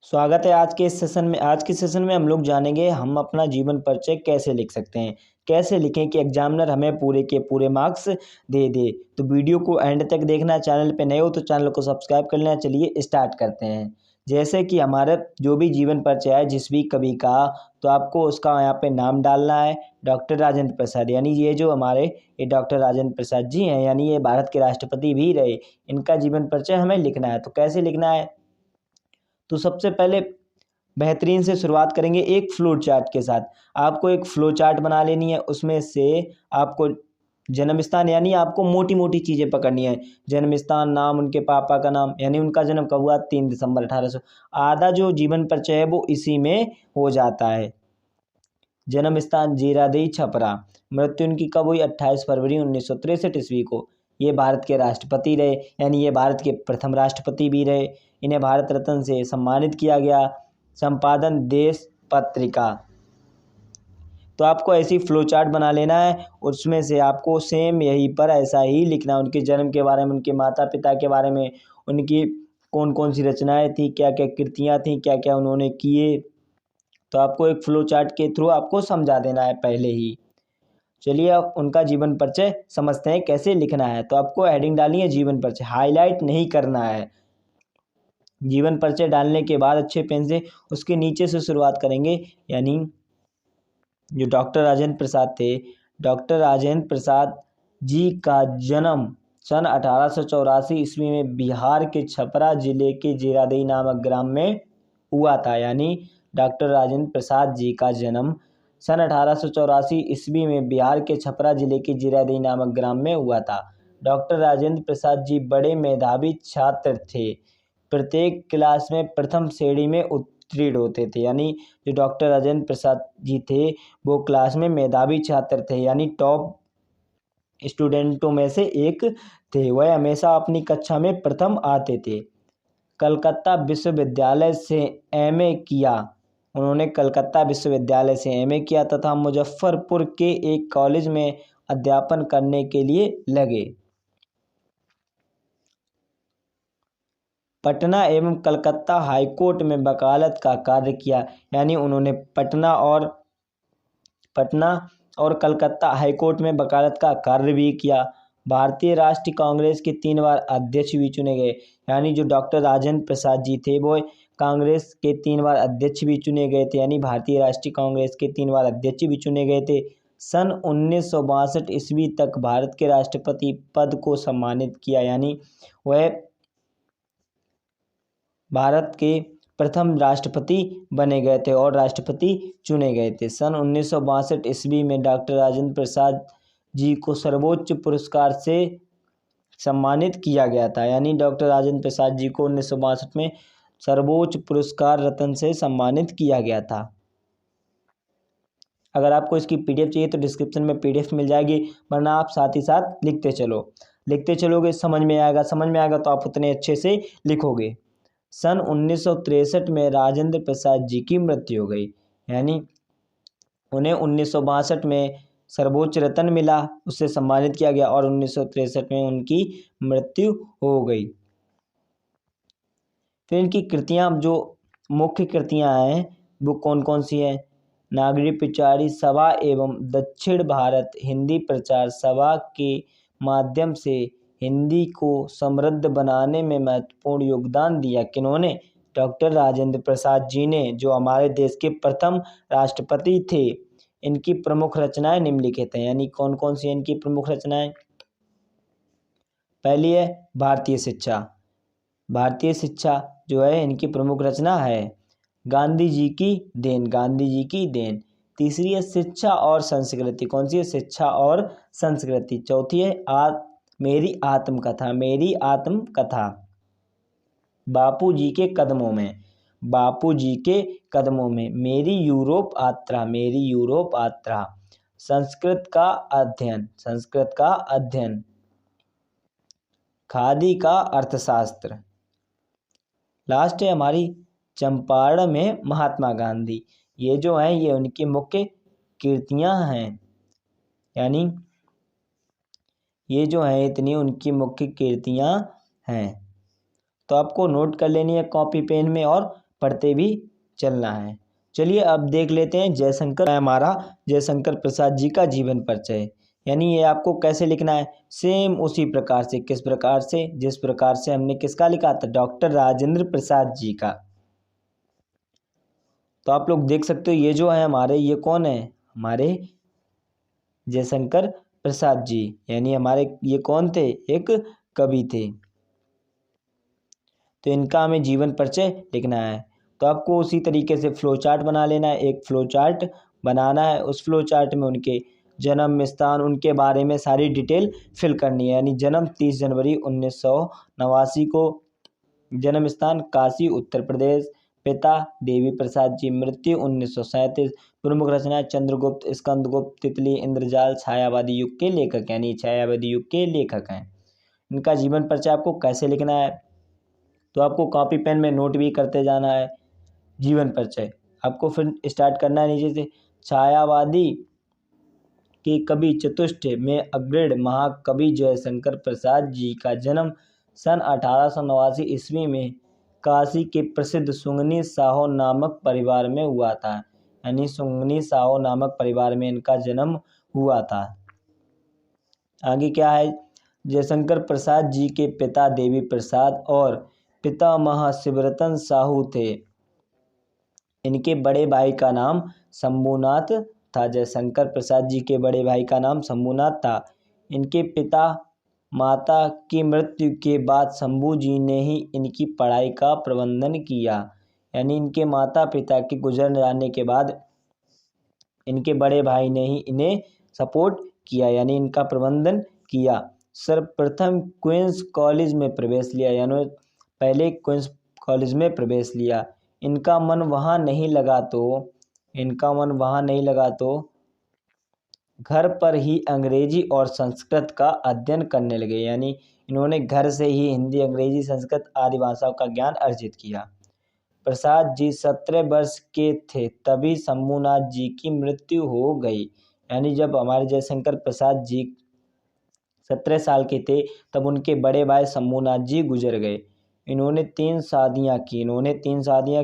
स्वागत है आज के इस सेशन में। आज के सेशन में हम लोग जानेंगे हम अपना जीवन परिचय कैसे लिख सकते हैं। कैसे लिखें कि एग्जामिनर हमें पूरे के पूरे मार्क्स दे दे। तो वीडियो को एंड तक देखना। चैनल पे नए हो तो चैनल को सब्सक्राइब कर लेना। चलिए स्टार्ट करते हैं। जैसे कि हमारा जो भी जीवन परिचय है जिस भी कवि का, तो आपको उसका यहाँ पे नाम डालना है। डॉक्टर राजेंद्र प्रसाद, यानी ये जो हमारे ये डॉक्टर राजेंद्र प्रसाद जी हैं, यानी ये भारत के राष्ट्रपति भी रहे। इनका जीवन परिचय हमें लिखना है। तो कैसे लिखना है, तो सबसे पहले बेहतरीन से शुरुआत करेंगे एक फ्लो चार्ट के साथ। आपको एक फ्लो चार्ट बना लेनी है। उसमें से आपको जन्म स्थान, यानी आपको मोटी मोटी चीज़ें पकड़नी है। जन्म स्थान, नाम, उनके पापा का नाम, यानी उनका जन्म कब हुआ, 3 दिसंबर 1800। आधा जो जीवन परिचय है वो इसी में हो जाता है। जन्म स्थान जीरादेई छपरा। मृत्यु उनकी कब हुई, 28 फरवरी 1963 ईस्वी को। ये भारत के राष्ट्रपति रहे, यानी ये भारत के प्रथम राष्ट्रपति भी रहे। इन्हें भारत रत्न से सम्मानित किया गया। संपादन देश पत्रिका। तो आपको ऐसी फ्लो चार्ट बना लेना है। उसमें से आपको सेम यहीं पर ऐसा ही लिखना है। उनके जन्म के बारे में, उनके माता पिता के बारे में, उनकी कौन कौन सी रचनाएं थी, क्या क्या कृतियाँ थी, क्या क्या उन्होंने किए। तो आपको एक फ्लो चार्ट के थ्रू आपको समझा देना है पहले ही। चलिए अब उनका जीवन परिचय समझते हैं कैसे लिखना है। तो आपको हेडिंग डालनी है जीवन परिचय, हाईलाइट नहीं करना है। जीवन परिचय डालने के बाद अच्छे पेन से उसके नीचे से शुरुआत करेंगे। यानी जो डॉक्टर राजेंद्र प्रसाद थे, डॉक्टर राजेंद्र प्रसाद जी का जन्म सन 1884 ईस्वी में बिहार के छपरा जिले के जीरादेई नामक ग्राम में हुआ था। यानी डॉक्टर राजेंद्र प्रसाद जी का जन्म सन 1884 ईस्वी में बिहार के छपरा जिले के जीरादेई नामक ग्राम में हुआ था। डॉक्टर राजेंद्र प्रसाद जी बड़े मेधावी छात्र थे। प्रत्येक क्लास में प्रथम श्रेणी में उत्तीर्ण होते थे। यानी जो डॉक्टर राजेंद्र प्रसाद जी थे वो क्लास में मेधावी छात्र थे, यानी टॉप स्टूडेंटों में से एक थे। वह हमेशा अपनी कक्षा में प्रथम आते थे। कलकत्ता विश्वविद्यालय से एमए किया। उन्होंने कलकत्ता विश्वविद्यालय से एमए किया तथा मुजफ्फरपुर के एक कॉलेज में अध्यापन करने के लिए लगे। पटना एवं कलकत्ता हाईकोर्ट में वकालत का कार्य किया। यानी उन्होंने पटना और कलकत्ता हाईकोर्ट में वकालत का कार्य भी किया। भारतीय राष्ट्रीय कांग्रेस के 3 बार अध्यक्ष भी चुने गए। यानी जो डॉक्टर राजेंद्र प्रसाद जी थे वो कांग्रेस के 3 बार अध्यक्ष भी चुने गए थे। यानी भारतीय राष्ट्रीय कांग्रेस के 3 बार अध्यक्ष भी चुने गए थे। सन 1962 ईस्वी तक भारत के राष्ट्रपति पद को सम्मानित किया। यानी वह भारत के प्रथम राष्ट्रपति बने गए थे और राष्ट्रपति चुने गए थे। सन 1962 ईस्वी में डॉक्टर राजेंद्र प्रसाद जी को सर्वोच्च पुरस्कार से सम्मानित किया गया था। यानी डॉक्टर राजेंद्र प्रसाद जी को 1962 में सर्वोच्च पुरस्कार रत्न से सम्मानित किया गया था। अगर आपको इसकी पीडीएफ चाहिए तो डिस्क्रिप्शन में पीडीएफ मिल जाएगी, वरना आप साथ ही साथ लिखते चलोगे, समझ में आएगा तो आप उतने अच्छे से लिखोगे। सन 1963 में राजेंद्र प्रसाद जी की मृत्यु हो गई। यानी उन्हें 1962 में सर्वोच्च रत्न मिला, उससे सम्मानित किया गया और 1963 में उनकी मृत्यु हो गई। फिर इनकी कृतियाँ, जो मुख्य कृतियाँ हैं वो कौन कौन सी हैं। नागरिक पिछाड़ी सभा एवं दक्षिण भारत हिंदी प्रचार सभा के माध्यम से हिंदी को समृद्ध बनाने में महत्वपूर्ण योगदान दिया। किन्होंने, डॉक्टर राजेंद्र प्रसाद जी ने, जो हमारे देश के प्रथम राष्ट्रपति थे। इनकी प्रमुख रचनाएं निम्नलिखित हैं। यानी कौन कौन सी इनकी प्रमुख रचनाएं। पहली है भारतीय शिक्षा। भारतीय शिक्षा जो है इनकी प्रमुख रचना है। गांधी जी की देन। तीसरी है शिक्षा और संस्कृति। कौन सी है, शिक्षा और संस्कृति। चौथी है मेरी आत्मकथा। बापू जी के कदमों में। मेरी यूरोप यात्रा। संस्कृत का अध्ययन। खादी का अर्थशास्त्र। लास्ट है हमारी चंपारण में महात्मा गांधी। ये जो है ये उनकी मुख्य कृतियां हैं। यानी ये जो है इतनी उनकी मुख्य कृतियां हैं। तो आपको नोट कर लेनी है कॉपी पेन में और पढ़ते भी चलना है। चलिए अब देख लेते हैं जयशंकर हमारा जयशंकर प्रसाद जी का जीवन परिचय। यानी ये आपको कैसे लिखना है, सेम उसी प्रकार से, किस प्रकार से, जिस प्रकार से हमने किसका लिखा था, डॉक्टर राजेंद्र प्रसाद जी का। तो आप लोग देख सकते हो ये जो है हमारे, ये कौन है, हमारे जयशंकर प्रसाद जी, यानी हमारे ये कौन थे, एक कवि थे। तो इनका हमें जीवन परिचय लिखना है। तो आपको उसी तरीके से फ्लो चार्ट बना लेना है, एक फ्लो चार्ट बनाना है। उस फ्लो चार्ट में उनके जन्म स्थान, उनके बारे में सारी डिटेल फिल करनी है। यानी जन्म 30 जनवरी 1989 को, जन्म स्थान काशी उत्तर प्रदेश, पिता देवी प्रसाद जी, मृत्यु 1937, प्रमुख रचना चंद्रगुप्त, स्कंदगुप्त, तितली, इंद्रजाल, छायावादी युग के लेखक, यानी छायावादी युग के लेखक हैं। इनका जीवन परिचय आपको कैसे लिखना है, तो आपको कॉपी पेन में नोट भी करते जाना है। जीवन परिचय आपको फिर स्टार्ट करना है नीचे से। छायावादी के कवि चतुष्ट में अग्रणी महाकवि जयशंकर प्रसाद जी का जन्म सन 1889 ईस्वी में काशी के प्रसिद्ध सुंगनी साहो नामक परिवार में हुआ था। यानी सुंगनी साहो नामक परिवार में इनका जन्म हुआ था। आगे क्या है, जयशंकर प्रसाद जी के पिता देवी प्रसाद और पितामह शिवरतन साहू थे। इनके बड़े भाई का नाम शंभुनाथ था। जयशंकर प्रसाद जी के बड़े भाई का नाम शंभुनाथ था। इनके पिता माता की मृत्यु के बाद शंभू जी ने ही इनकी पढ़ाई का प्रबंधन किया। यानी इनके माता पिता के गुजर जाने के बाद इनके बड़े भाई ने ही इन्हें सपोर्ट किया, यानी इनका प्रबंधन किया। सर्वप्रथम क्वींस कॉलेज में प्रवेश लिया, यानी पहले क्वींस कॉलेज में प्रवेश लिया। इनका मन वहाँ नहीं लगा तो घर पर ही अंग्रेजी और संस्कृत का अध्ययन करने लगे। यानी इन्होंने घर से ही हिंदी, अंग्रेजी, संस्कृत आदि भाषाओं का ज्ञान अर्जित किया। प्रसाद जी 17 वर्ष के थे तभी शंभुनाथ जी की मृत्यु हो गई। यानी जब हमारे जयशंकर प्रसाद जी 17 साल के थे तब उनके बड़े भाई शंभुनाथ जी गुजर गए। इन्होंने 3 शादियां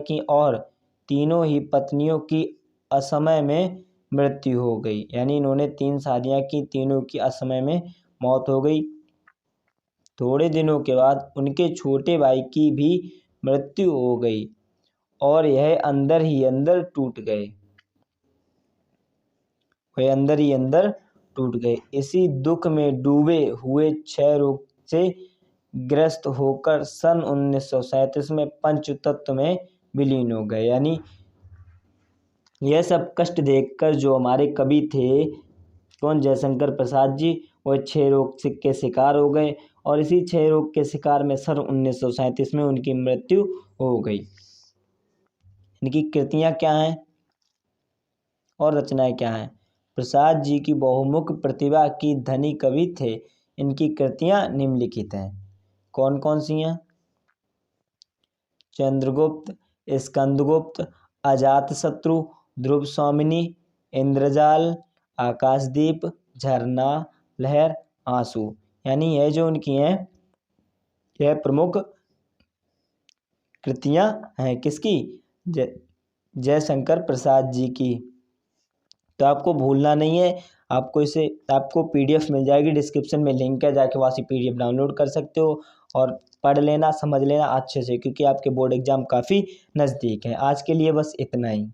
की और तीनों ही पत्नियों की असमय में मृत्यु हो गई। यानी इन्होंने 3 शादियां की, तीनों की असमय में मौत हो गई। थोड़े दिनों के बाद उनके छोटे भाई की भी मृत्यु हो गई और यह अंदर ही अंदर टूट गए। इसी दुख में डूबे हुए क्षय रोग से ग्रस्त होकर सन 1937 में पंचतत्व में विलीन हो गए। यानी यह सब कष्ट देखकर जो हमारे कवि थे, कौन, जयशंकर प्रसाद जी, वह क्षय रोग के शिकार हो गए और इसी क्षय रोग के शिकार में सन 1937 में उनकी मृत्यु हो गई। इनकी कृतियाँ क्या हैं और रचनाएं क्या हैं। प्रसाद जी की बहुमुख प्रतिभा की धनी कवि थे। इनकी कृतियाँ निम्नलिखित हैं। कौन कौन सी हैं, चंद्रगुप्त, स्कंदगुप्त, अजातशत्रु, ध्रुव स्वामिनी, इंद्रजाल, आकाशदीप, झरना, लहर, आंसू। यानी यह जो उनकी हैं, यह प्रमुख कृतियां हैं किसकी, जयशंकर प्रसाद जी की। तो आपको भूलना नहीं है, आपको PDF मिल जाएगी, डिस्क्रिप्शन में लिंक है, जाके वहाँ से PDF डाउनलोड कर सकते हो और पढ़ लेना, समझ लेना अच्छे से, क्योंकि आपके बोर्ड एग्जाम काफ़ी नज़दीक है। आज के लिए बस इतना ही।